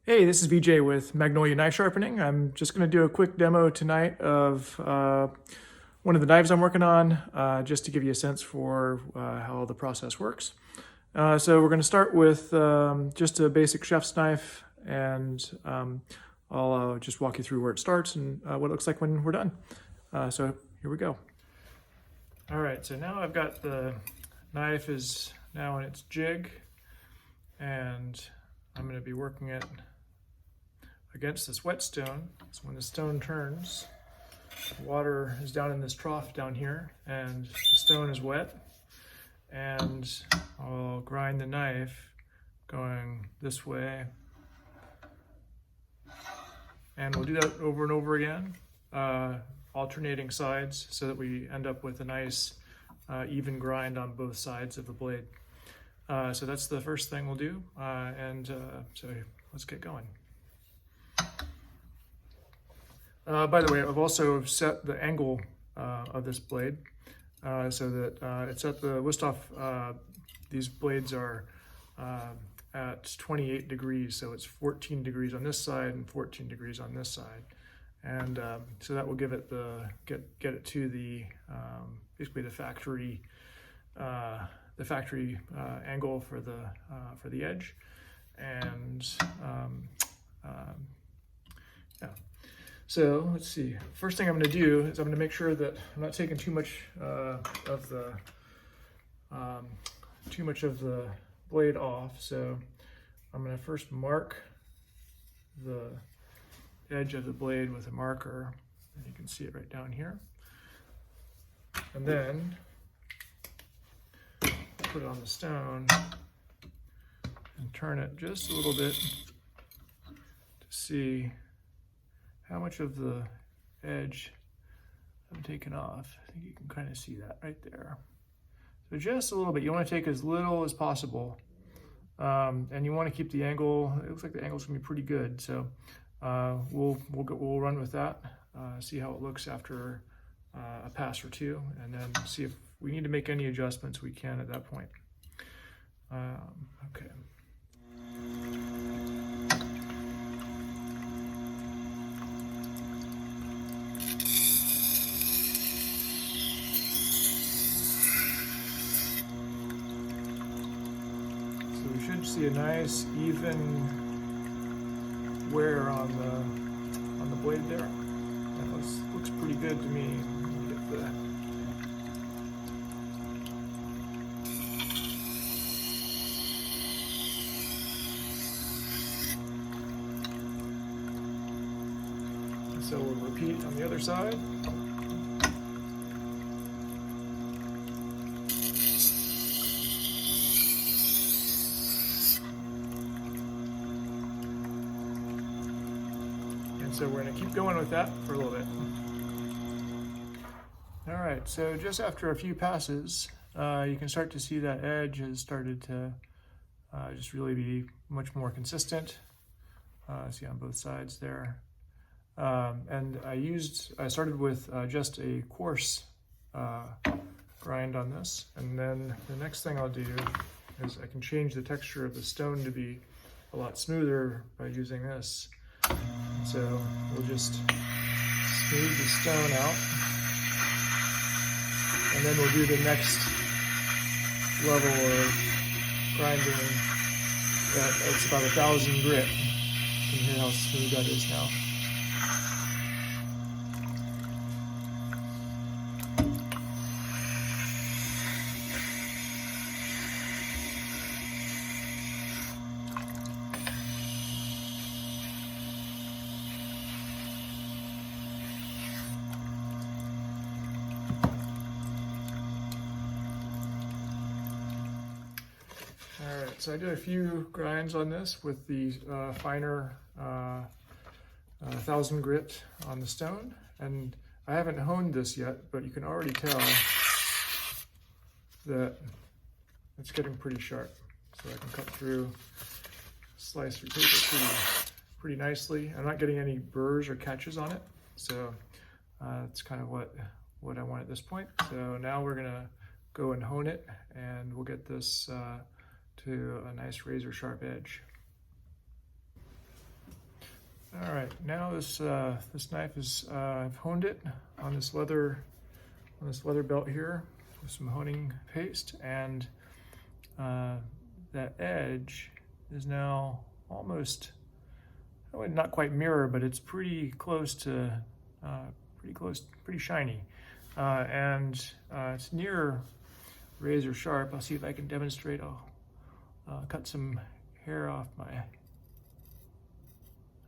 Hey, this is VJ with Magnolia Knife Sharpening. I'm just going to do a quick demo tonight of one of the knives I'm working on, just to give you a sense for how the process works. So we're going to start with just a basic chef's knife, and I'll just walk you through where it starts and what it looks like when we're done. So here we go. All right, so now I've got the knife is now in its jig, and I'm going to be working it against this whetstone. So when the stone turns, water is down in this trough down here, and the stone is wet, and I'll grind the knife going this way, and we'll do that over and over again, alternating sides, so that we end up with a nice even grind on both sides of the blade. So that's the first thing we'll do, so let's get going. By the way, I've also set the angle of this blade so that it's at the Wüsthof. These blades are at 28 degrees, so it's 14 degrees on this side and 14 degrees on this side, and so that will give it get it to the basically the factory angle for the edge, and yeah. So let's see. First thing I'm going to do is I'm going to make sure that I'm not taking too much of the blade off. So I'm going to first mark the edge of the blade with a marker, and you can see it right down here. And then put it on the stone and turn it just a little bit to see how much of the edge I've taken off. I think you can kind of see that right there. So just a little bit. You want to take as little as possible, and you want to keep the angle. It looks like the angle's gonna be pretty good. So we'll run with that. See how it looks after a pass or two, and then see if we need to make any adjustments. We can at that point. Okay. We should see a nice even wear on the blade there. That looks pretty good to me. Get the so we'll repeat on the other side. So we're going to keep going with that for a little bit. All right, so just after a few passes, you can start to see that edge has started to just really be much more consistent. See on both sides there. And I started with just a coarse grind on this, and then the next thing I'll do is I can change the texture of the stone to be a lot smoother by using this. So we'll just smooth the stone out, and then we'll do the next level of grinding. It's about 1,000 grit. You can hear how smooth that is now. All right, so I did a few grinds on this with the finer 1,000 grit on the stone, and I haven't honed this yet, but you can already tell that it's getting pretty sharp. So I can cut through, slice through paper pretty nicely. I'm not getting any burrs or catches on it, so that's kind of what I want at this point. So now we're gonna go and hone it, and we'll get this to a nice razor sharp edge. All right, now this knife is I've honed it on this leather belt here with some honing paste, and that edge is now almost, not quite mirror, but it's pretty close to pretty shiny, and it's near razor sharp. I'll see if I can demonstrate. I'll cut some hair off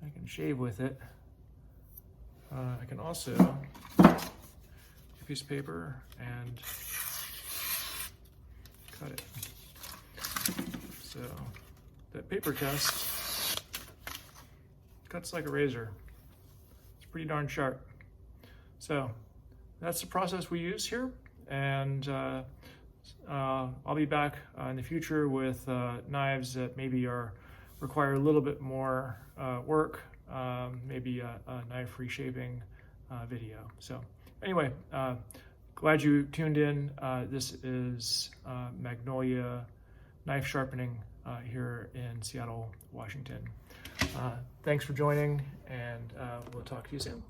I can shave with it. I can also take a piece of paper and cut it. So that paper test cuts like a razor. It's pretty darn sharp. So that's the process we use here, and I'll be back in the future with knives that maybe require a little bit more work, maybe a knife reshaping video. So anyway, glad you tuned in. This is Magnolia Knife Sharpening here in Seattle, Washington. Thanks for joining, and we'll talk to you soon.